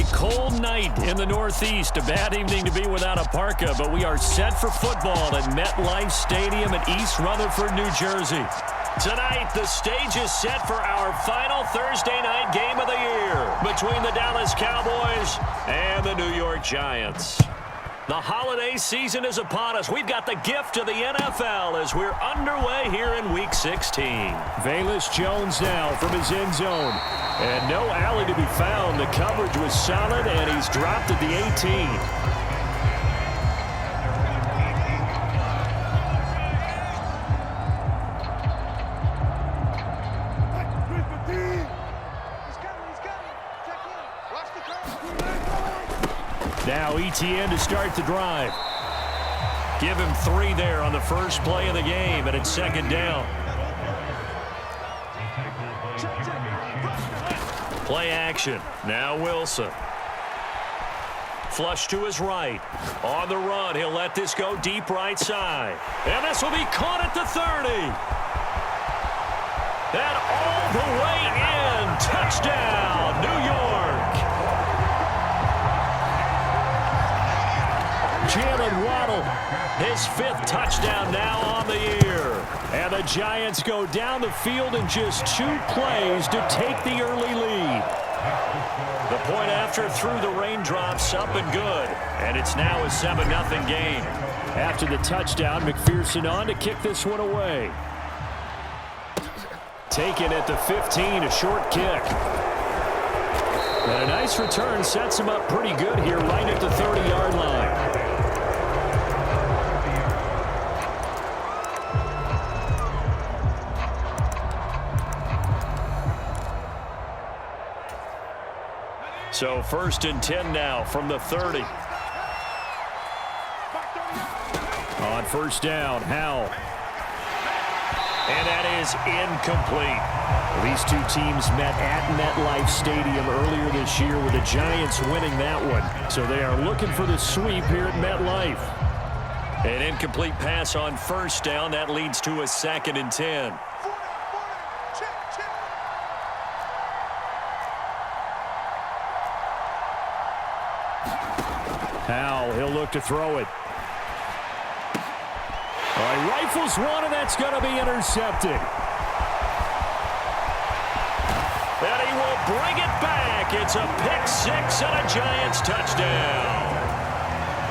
a cold night in the Northeast. A bad evening to be without a parka, but we are set for football at MetLife Stadium in East Rutherford, New Jersey. Tonight, the stage is set for our final Thursday night game of the year between the Dallas Cowboys and the New York Giants. The holiday season is upon us. We've got the gift of the NFL as we're underway here in Week 16. Velus Jones now from his end zone. And no alley to be found. The coverage was solid, and he's dropped at the 18. Now ETN to start the drive. Give him 3 there on the first play of the game, and it's second down. Play action. Now Wilson. Flush to his right. On the run, he'll let this go deep right side. And this will be caught at the 30. And all the way in. Touchdown, New York. Jalen Waddle, his 5th touchdown now on the year. And the Giants go down the field in just 2 plays to take the early lead. The point after through the raindrops up and good. And it's now a 7-0 game. After the touchdown, McPherson on to kick this one away. Taken at the 15, a short kick. And a nice return sets him up pretty good here right at the 30-yard line. So 1st and 10 now from the 30. On first down, Howell. And that is incomplete. These 2 teams met at MetLife Stadium earlier this year with the Giants winning that one. So they are looking for the sweep here at MetLife. An incomplete pass on first down. That leads to a 2nd and 10. Howell, he'll look to throw it. All right, rifles one, and that's going to be intercepted. And he will bring it back. It's a pick 6 and a Giants touchdown.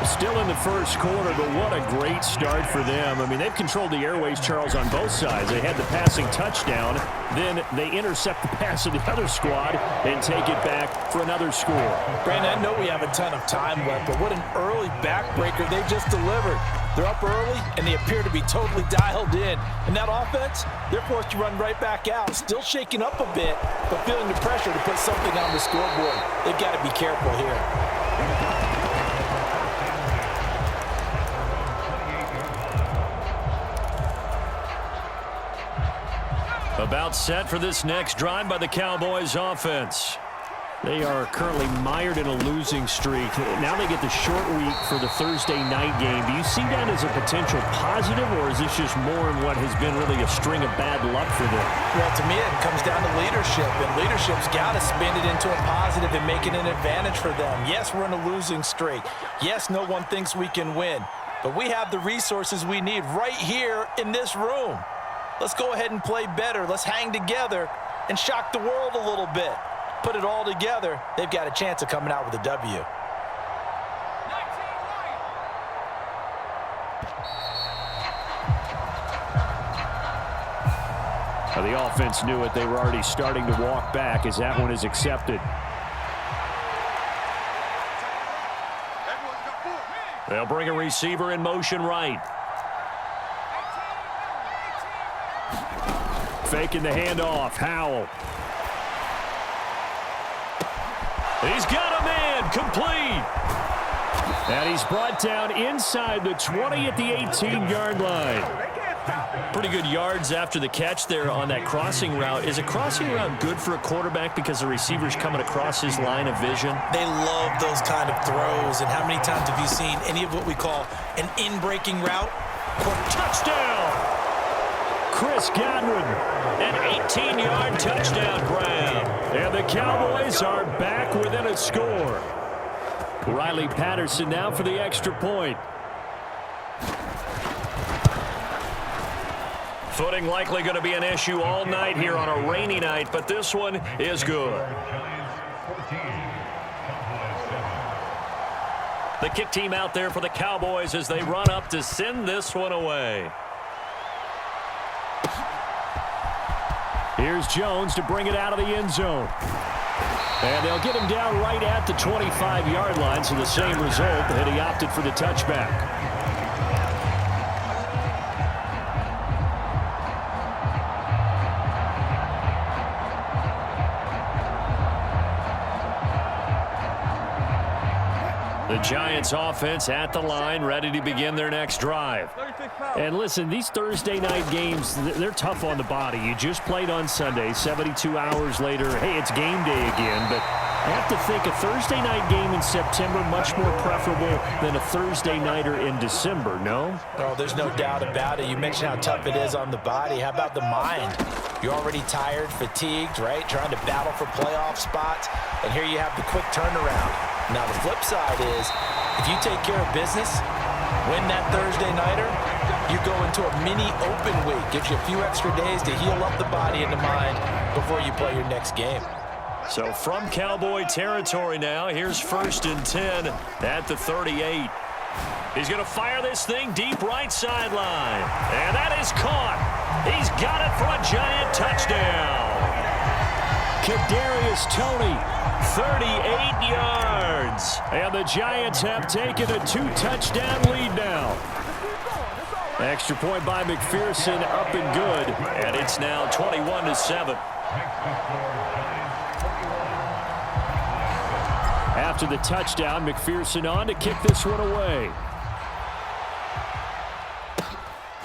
Still in the first quarter, but what a great start for them. I mean, they've controlled the airways, Charles, on both sides. They had the passing touchdown. Then they intercept the pass of the other squad and take it back for another score. Brandon, I know we have a ton of time left, but what an early backbreaker they just delivered. They're up early, and they appear to be totally dialed in. And that offense, they're forced to run right back out. Still shaking up a bit, but feeling the pressure to put something on the scoreboard. They've got to be careful here. About set for this next drive by the Cowboys offense. They are currently mired in a losing streak. Now they get the short week for the Thursday night game. Do you see that as a potential positive, or is this just more in what has been really a string of bad luck for them? Well, to me, it comes down to leadership, and leadership's got to spin it into a positive and make it an advantage for them. Yes, we're in a losing streak. Yes, no one thinks we can win, but we have the resources we need right here in this room. Let's go ahead and play better. Let's hang together and shock the world a little bit. Put it all together, they've got a chance of coming out with a W. Now the offense knew it. They were already starting to walk back as that one is accepted. They'll bring a receiver in motion right. Faking the handoff. Howell. He's got a man. Complete. And he's brought down inside the 20 at the 18-yard line. Pretty good yards after the catch there on that crossing route. Is a crossing route good for a quarterback because the receiver's coming across his line of vision? They love those kind of throws. And how many times have you seen any of what we call an in-breaking route? For touchdown! Chris Godwin. An 18-yard touchdown grab. And the Cowboys are back within a score. Riley Patterson now for the extra point. Footing likely going to be an issue all night here on a rainy night, but this one is good. The kick team out there for the Cowboys as they run up to send this one away. Here's Jones to bring it out of the end zone. And they'll get him down right at the 25-yard line, so the same result, and he opted for the touchback. The Giants offense at the line, ready to begin their next drive. And listen, these Thursday night games, they're tough on the body. You just played on Sunday, 72 hours later, hey, it's game day again. But I have to think a Thursday night game in September much more preferable than a Thursday nighter in December, no? Oh, there's no doubt about it. You mentioned how tough it is on the body. How about the mind? You're already tired, fatigued, right? Trying to battle for playoff spots. And here you have the quick turnaround. Now, the flip side is, if you take care of business, win that Thursday nighter, you go into a mini open week. Gives you a few extra days to heal up the body and the mind before you play your next game. So from Cowboy territory now, here's 1st and 10 at the 38. He's going to fire this thing deep right sideline. And that is caught. He's got it for a Giant touchdown. Kadarius Toney, 38 yards. And the Giants have taken a 2-touchdown lead now. Extra point by McPherson, up and good. And it's now 21-7. After the touchdown, McPherson on to kick this one away.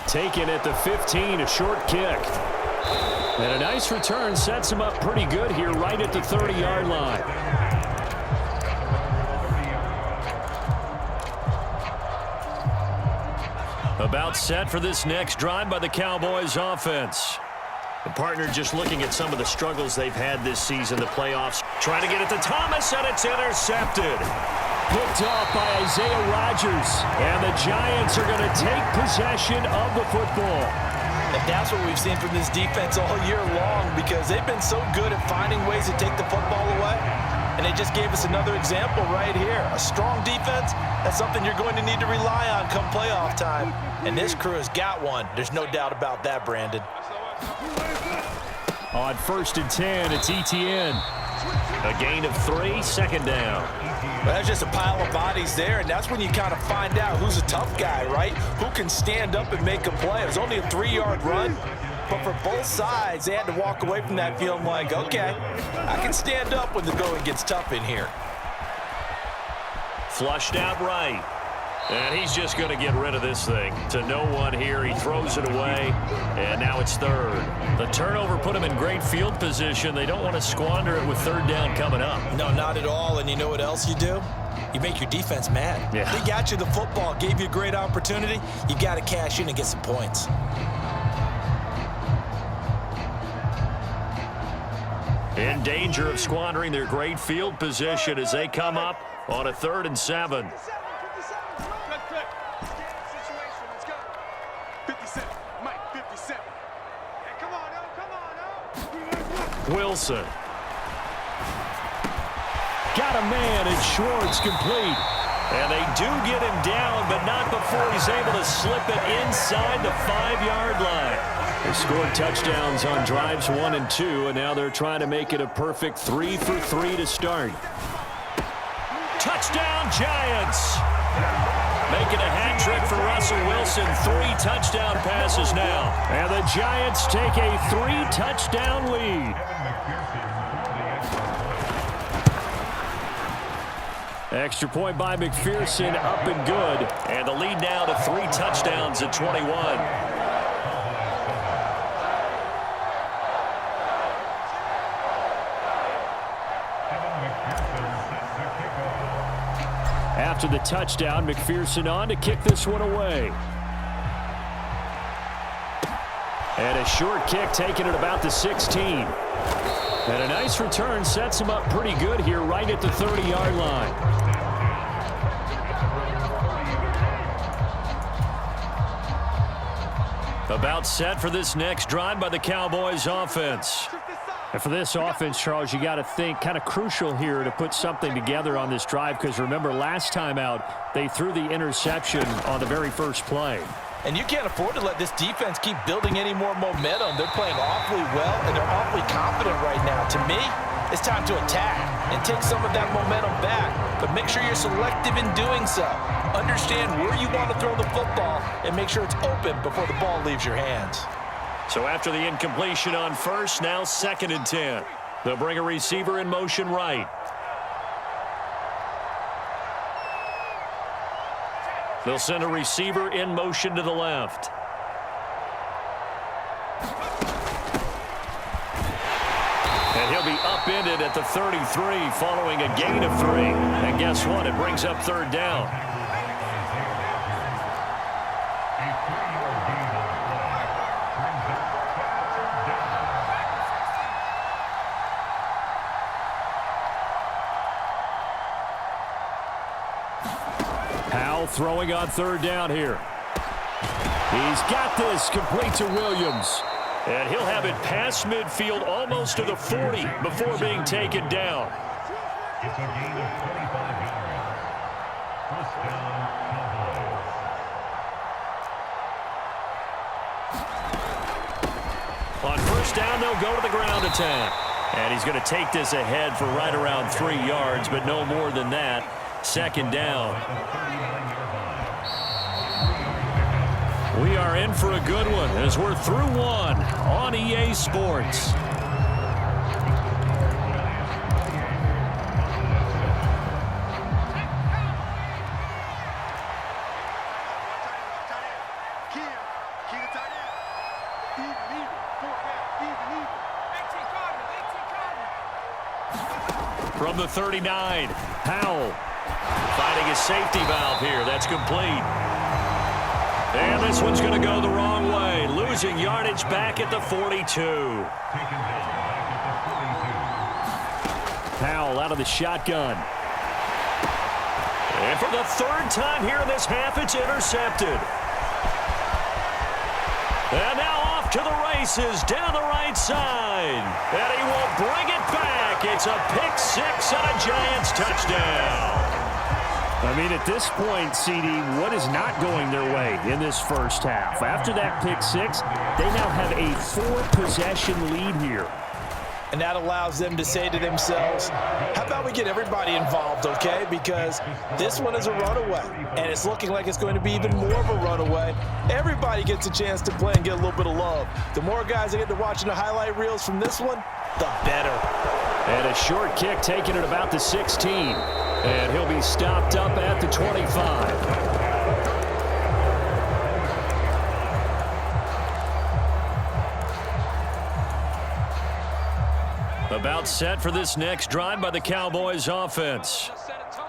Taken at the 15, a short kick. And a nice return sets him up pretty good here right at the 30-yard line. About set for this next drive by the Cowboys offense. The partner just looking at some of the struggles they've had this season, the playoffs. Trying to get it to Thomas, and it's intercepted. Picked off by Isaiah Rodgers. And the Giants are going to take possession of the football. And that's what we've seen from this defense all year long, because they've been so good at finding ways to take the football away. And they just gave us another example right here. A strong defense, that's something you're going to need to rely on come playoff time. And this crew has got one. There's no doubt about that, Brandon. On 1st and 10, it's ETN. A gain of 3, 2nd down. Well, there's just a pile of bodies there, and that's when you kind of find out who's a tough guy, right? Who can stand up and make a play. It was only a 3-yard run, but for both sides, they had to walk away from that feeling like, okay, I can stand up when the going gets tough in here. Flushed out right. And he's just going to get rid of this thing. To no one here. He throws it away. And now it's 3rd. The turnover put him in great field position. They don't want to squander it with 3rd down coming up. No, not at all. And you know what else you do? You make your defense mad. Yeah. They got you the football, gave you a great opportunity. You got to cash in and get some points. In danger of squandering their great field position as they come up on a 3rd and 7. Wilson. Got a man, and Schwartz complete. And they do get him down, but not before he's able to slip it inside the 5-yard line. They scored touchdowns on drives 1 and 2, and now they're trying to make it a perfect 3 for 3 to start. Touchdown, Giants! Making a hat trick for Russell Wilson. 3 touchdown passes now. And the Giants take a 3-touchdown lead. Extra point by McPherson, up and good. And the lead now to 3 touchdowns at 21. After the touchdown, McPherson on to kick this one away. And a short kick taken at about the 16. And a nice return sets him up pretty good here right at the 30-yard line. About set for this next drive by the Cowboys offense. And for this offense, Charles, you got to think kind of crucial here to put something together on this drive, because remember last time out they threw the interception on the very first play. And you can't afford to let this defense keep building any more momentum. They're playing awfully well, and they're awfully confident right now. To me, it's time to attack and take some of that momentum back, but make sure you're selective in doing so. Understand where you want to throw the football and make sure it's open before the ball leaves your hands. So after the incompletion on first, now 2nd and 10. They'll bring a receiver in motion right. They'll send a receiver in motion to the left. And he'll be upended at the 33 following a gain of 3. And guess what? It brings up 3rd down. Throwing on 3rd down here. He's got this, complete to Williams. And he'll have it past midfield almost to the 40 before being taken down. It's a gain of 25 yards. First down, Cowboys. On first down, they'll go to the ground attack. And he's going to take this ahead for right around 3 yards, but no more than that. 2nd down. We are in for a good one as we're through one on EA Sports. From the 39, Howell finding a safety valve here. That's complete. And this one's going to go the wrong way. Losing yardage back at the 42. Howell out of the shotgun. And for the 3rd time here in this half, it's intercepted. And now off to the races down the right side. And he will bring it back. It's a pick 6 and a Giants touchdown. I mean, at this point, CD, what is not going their way in this first half? After that pick 6, they now have a 4-possession lead here. And that allows them to say to themselves, how about we get everybody involved, okay? Because this one is a runaway, and it's looking like it's going to be even more of a runaway. Everybody gets a chance to play and get a little bit of love. The more guys that get to watching the highlight reels from this one, the better. And a short kick taken at about the 16. And he'll be stopped up at the 25. About set for this next drive by the Cowboys offense.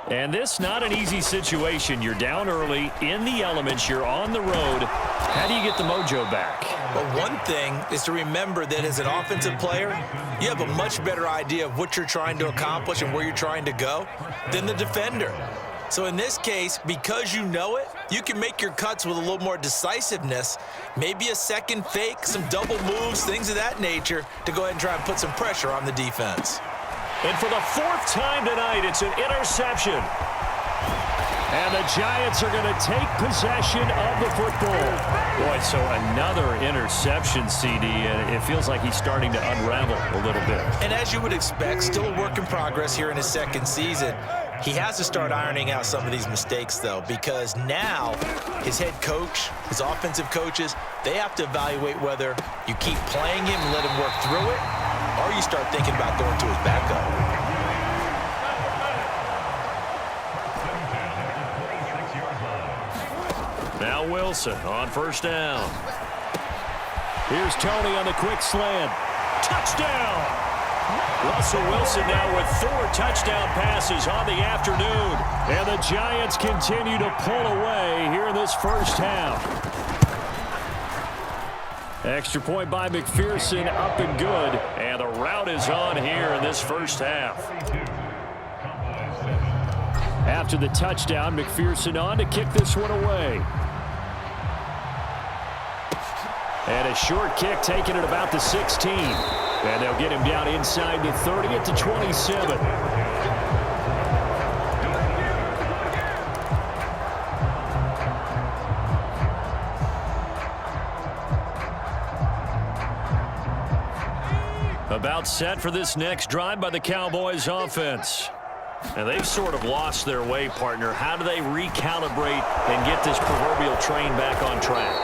And this not an easy situation. You're down early, in the elements, you're on the road. How do you get the mojo back? Well, one thing is to remember that as an offensive player, you have a much better idea of what you're trying to accomplish and where you're trying to go than the defender. So in this case, because you know it, you can make your cuts with a little more decisiveness, maybe a second fake, some double moves, things of that nature, to go ahead and try and put some pressure on the defense. And for the 4th time tonight, it's an interception. And the Giants are going to take possession of the football. Boy, so another interception, CD, and it feels like he's starting to unravel a little bit. And as you would expect, still a work in progress here in his 2nd season. He has to start ironing out some of these mistakes, though, because now his head coach, his offensive coaches, they have to evaluate whether you keep playing him and let him work through it, or you start thinking about going to his backup. Now Wilson on first down. Here's Tony on the quick slant. Touchdown! Russell Wilson now with 4 touchdown passes on the afternoon. And the Giants continue to pull away here in this first half. Extra point by McPherson, up and good. And the rout is on here in this first half. After the touchdown, McPherson on to kick this one away. And a short kick taken at about the 16. And they'll get him down inside the 30 at the 27. About set for this next drive by the Cowboys offense. And they've sort of lost their way, partner. How do they recalibrate and get this proverbial train back on track?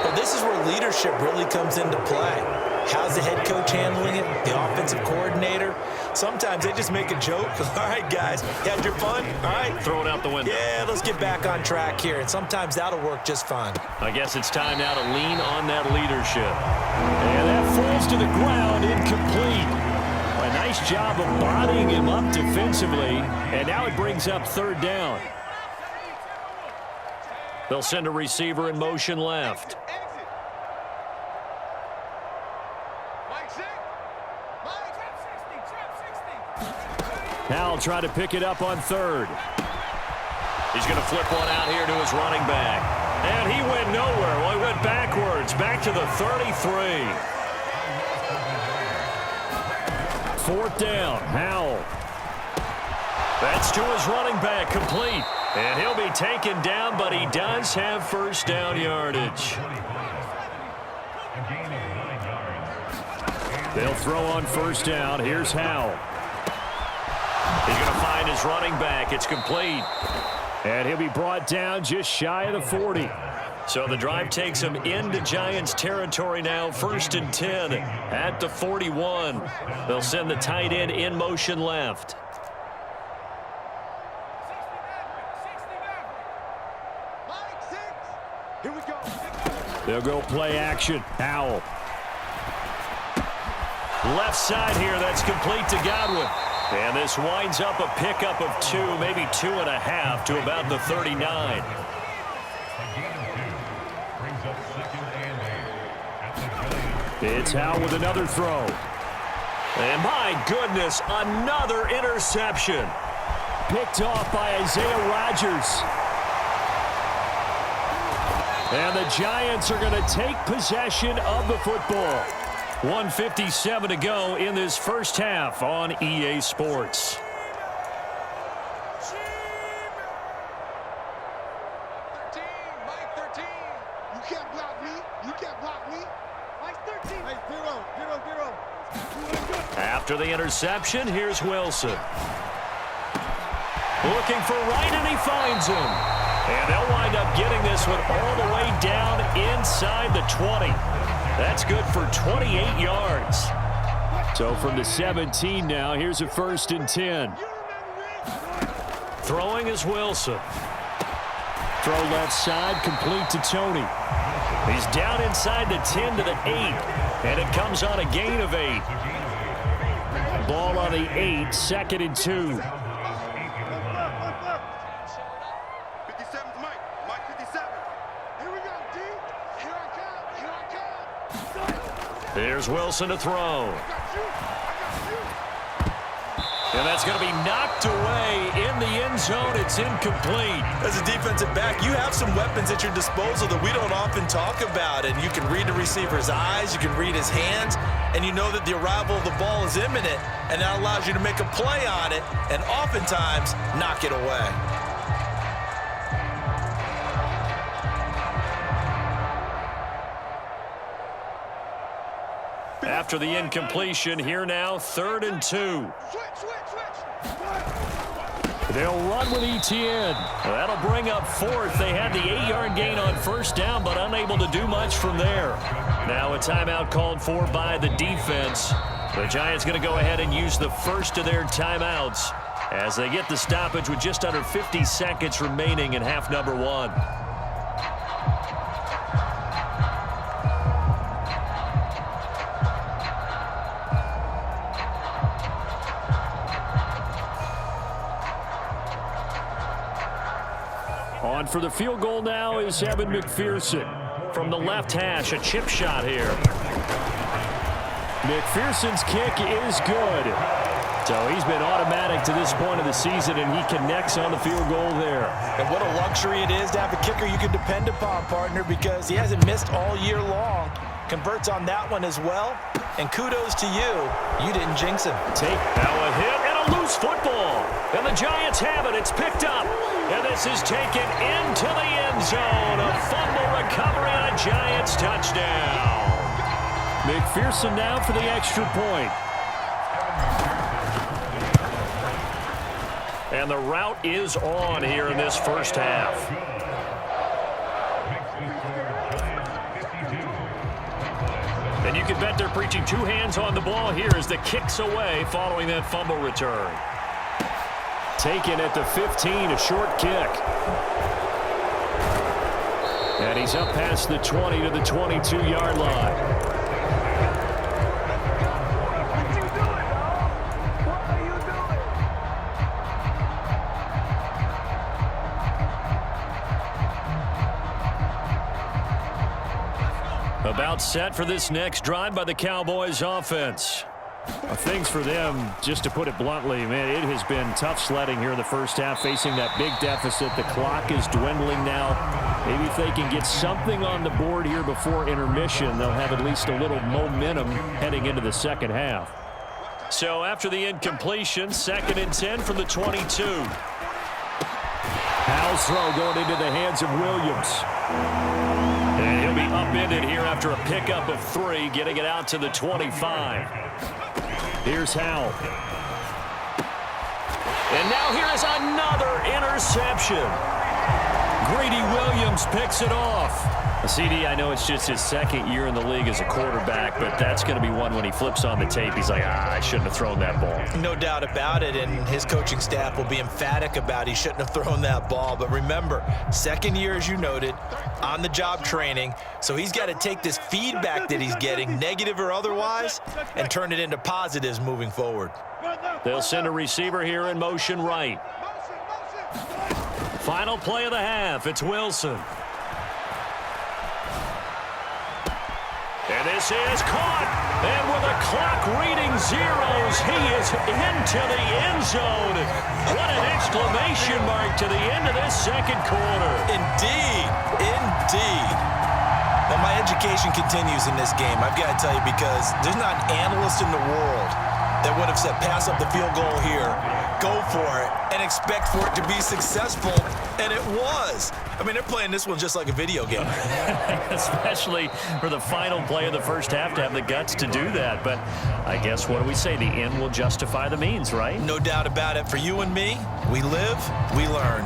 Well, this is where leadership really comes into play. How's the head coach handling it? The offensive coordinator? Sometimes they just make a joke. All right, guys, you had your fun? All right. Throw it out the window. Yeah, let's get back on track here. And sometimes that'll work just fine. I guess it's time now to lean on that leadership. And that falls to the ground, incomplete. A nice job of bodying him up defensively. And now it brings up third down. They'll send a receiver in motion left. Now try to pick it up on third. He's going to flip one out here to his running back. And he went nowhere. Well, he went backwards, back to the 33. Fourth down, Howell. That's to his running back, complete. And he'll be taken down, but he does have first down yardage. They'll throw on first down. Here's Howell. He's going to find his running back. It's complete. And he'll be brought down just shy of the 40. So the drive takes him into Giants territory now. First and 10 at the 41. They'll send the tight end in motion left. Here we go. They'll go play action. Howell. Left side here. That's complete to Godwin. And this winds up a pickup of 2, maybe 2.5 to about the 39. It's Howell with another throw. And my goodness, another interception. Picked off by Isaiah Rodgers. And the Giants are going to take possession of the football. 1:57 to go in this first half on EA Sports. Mike 13. You can't block me. You can't block me. Mike 13. Hey, 0. After the interception, here's Wilson. Looking for Wright, and he finds him. And they'll wind up getting this one all the way down inside the 20. That's good for 28 yards. So from the 17 now, here's a first and 10. Throwing is Wilson. Throw left side, complete to Tony. He's down inside the 10 to the 8. And it comes on a gain of 8. Ball on the 8, 2nd and 2. Here's Wilson to throw. And that's going to be knocked away in the end zone. It's incomplete. As a defensive back, you have some weapons at your disposal that we don't often talk about. And you can read the receiver's eyes, you can read his hands, and you know that the arrival of the ball is imminent, and that allows you to make a play on it and oftentimes knock it away. After the incompletion, here now, 3rd and 2. They'll run with Etienne. That'll bring up 4th. They had the 8-yard gain on first down, but unable to do much from there. Now a timeout called for by the defense. The Giants going to go ahead and use the first of their timeouts as they get the stoppage with just under 50 seconds remaining in half number 1. On for the field goal now is Evan McPherson. from the left hash. A chip shot here. McPherson's kick is good. So he's been automatic to this point of the season, and he connects on the field goal there. And what a luxury it is to have a kicker you can depend upon, partner, because he hasn't missed all year long. Converts on that one as well. And kudos to you. You didn't jinx him. Now a hit and a loose football. And the Giants have it. It's picked up. And this is taken into the end zone. A fumble recovery and a Giants touchdown. McPherson now for the extra point. And the route is on here in this first half. And you can bet they're preaching two hands on the ball here as the kick's away following that fumble return. Taken at the 15, a short kick. And he's up past the 20 to the 22-yard line. About set for this next drive by the Cowboys offense. Things for them, just to put it bluntly, man, it has been tough sledding here in the first half, facing that big deficit. The clock is dwindling now. Maybe if they can get something on the board here before intermission, they'll have at least a little momentum heading into the second half. So after the incompletion, 2nd and 10 from the 22. Howell's throw going into the hands of Williams. And he'll be upended here after a pickup of 3, getting it out to the 25. Here's Howell. And now here is another interception. Grady Williams picks it off. CD, I know it's just his 2nd year in the league as a quarterback, but that's going to be one when he flips on the tape. He's like, I shouldn't have thrown that ball. No doubt about it, and his coaching staff will be emphatic about he shouldn't have thrown that ball. But remember, 2nd year, as you noted, on-the-job training, so he's got to take this feedback that he's getting, negative or otherwise, and turn it into positives moving forward. They'll send a receiver here in motion right. Final play of the half, it's Wilson. And this is caught. And with the clock reading zeros, he is into the end zone. What an exclamation mark to the end of this second quarter. Indeed. Indeed. Well, my education continues in this game, I've got to tell you, because there's not an analyst in the world that would have said pass up the field goal here, go for it, and expect for it to be successful, and it was. I mean, they're playing this one just like a video game. Especially for the final play of the first half to have the guts to do that. But I guess, what do we say? The end will justify the means, right? No doubt about it. For you and me, we live, we learn.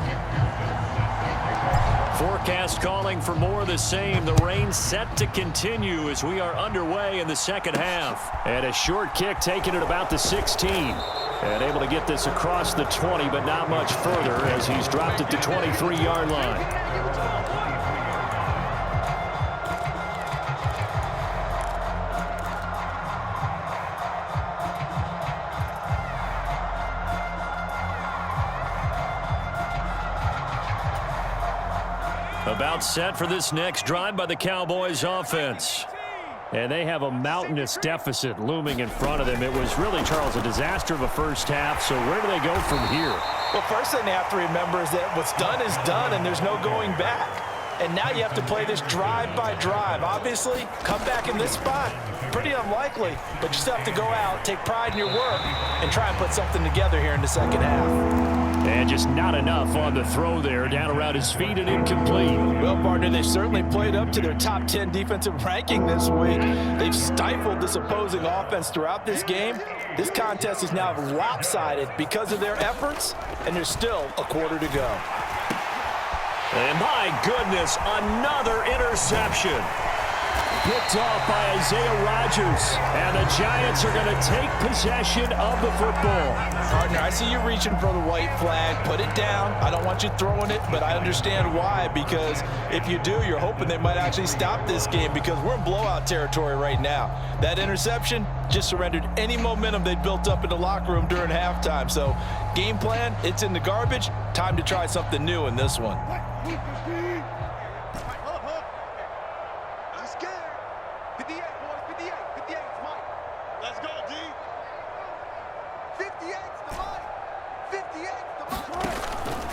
Forecast calling for more of the same. The rain set to continue as we are underway in the second half. And a short kick taken at about the 16. And able to get this across the 20, but not much further as he's dropped at the 23-yard line. About set for this next drive by the Cowboys offense. And they have a mountainous deficit looming in front of them. It was really, Charles, a disaster of a first half. So where do they go from here? Well, first thing they have to remember is that what's done is done, and there's no going back. And now you have to play this drive by drive. Obviously, come back in this spot, pretty unlikely. But you still have to go out, take pride in your work, and try and put something together here in the second half. And just not enough on the throw there. Down around his feet and incomplete. Well, partner, they certainly played up to their top 10 defensive ranking this week. They've stifled this opposing offense throughout this game. This contest is now lopsided because of their efforts, and there's still a quarter to go. And my goodness, another interception. Picked off by Isaiah Rodgers. And the Giants are going to take possession of the football. Partner, I see you reaching for the white flag. Put it down. I don't want you throwing it, but I understand why. Because if you do, you're hoping they might actually stop this game, because we're in blowout territory right now. That interception just surrendered any momentum they'd built up in the locker room during halftime. So game plan, it's in the garbage. Time to try something new in this one.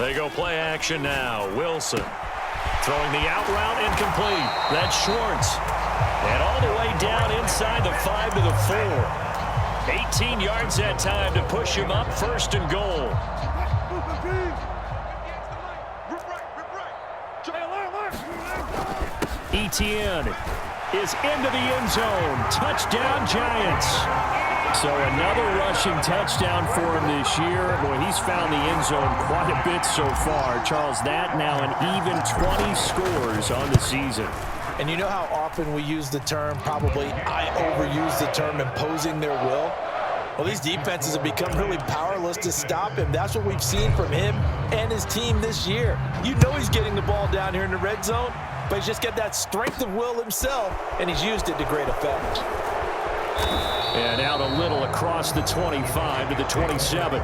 They go play action now. Wilson throwing the out route incomplete. That's Schwartz. And all the way down inside the 5 to the 4. 18 yards that time to push him up 1st and goal. Etienne is into the end zone. Touchdown, Giants. So another rushing touchdown for him this year. Boy, he's found the end zone quite a bit so far. Charles, that now an even 20 scores on the season. And you know how often we use the term, probably I overuse the term, imposing their will? Well, these defenses have become really powerless to stop him. That's what we've seen from him and his team this year. You know he's getting the ball down here in the red zone, but he's just got that strength of will himself, and he's used it to great effect. And out a little across the 25 to the 27.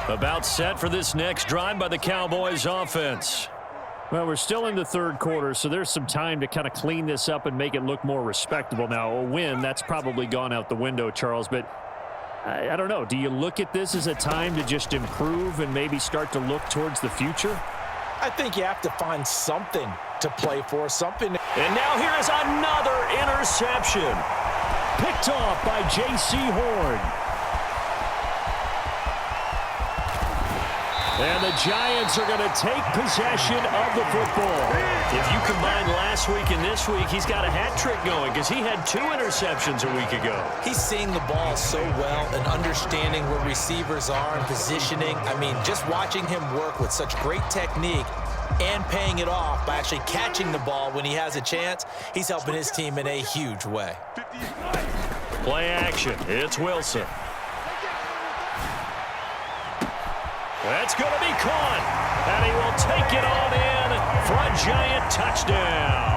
About set for this next drive by the Cowboys offense. Well, we're still in the 3rd quarter, so there's some time to kind of clean this up and make it look more respectable. Now, a win, that's probably gone out the window, Charles, but I don't know. Do you look at this as a time to just improve and maybe start to look towards the future? I think you have to find something to play for, something. And now here is another interception. Picked off by J.C. Horn. And the Giants are going to take possession of the football. If you combine last week and this week, he's got a hat trick going because he had 2 interceptions a week ago. He's seeing the ball so well and understanding where receivers are and positioning. I mean, just watching him work with such great technique and paying it off by actually catching the ball when he has a chance, he's helping his team in a huge way. Play action. It's Wilson. That's going to be caught, and he will take it on in for a Giant touchdown.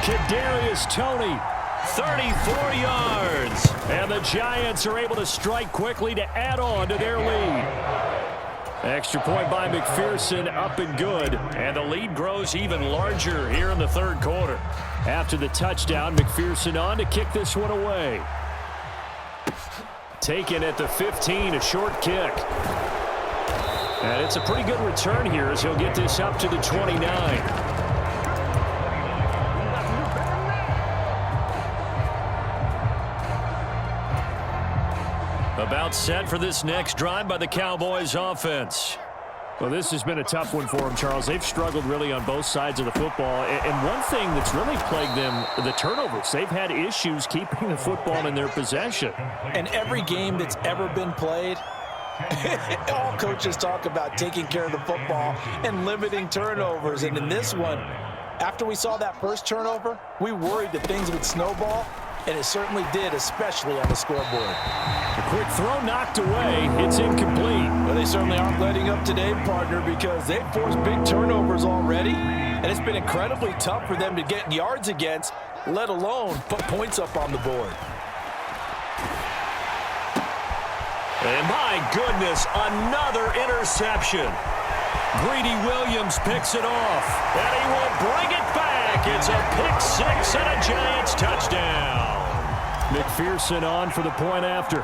Kadarius Toney, 34 yards, and the Giants are able to strike quickly to add on to their lead. Extra point by McPherson, up and good, and the lead grows even larger here in the 3rd quarter. After the touchdown, McPherson on to kick this one away. Taken at the 15, a short kick. And it's a pretty good return here as he'll get this up to the 29. About set for this next drive by the Cowboys offense. Well, this has been a tough one for them, Charles. They've struggled really on both sides of the football. And one thing that's really plagued them, the turnovers. They've had issues keeping the football in their possession. And every game that's ever been played, all coaches talk about taking care of the football and limiting turnovers. And in this one, after we saw that first turnover, we worried that things would snowball. And it certainly did, especially on the scoreboard. A quick throw knocked away. It's incomplete. Well, they certainly aren't letting up today, partner, because they've forced big turnovers already. And it's been incredibly tough for them to get yards against, let alone put points up on the board. And my goodness, another interception. Greedy Williams picks it off, and he will bring it back. It's a pick 6 and a Giants touchdown. McPherson on for the point after.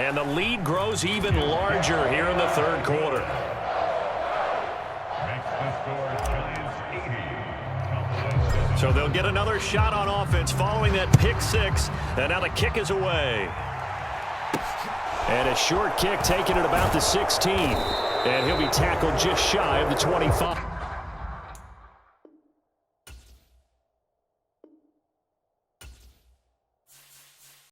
And the lead grows even larger here in the 3rd quarter. Makes the score Giants 80. So they'll get another shot on offense following that pick 6, and now the kick is away. And a short kick taken at about the 16. And he'll be tackled just shy of the 25.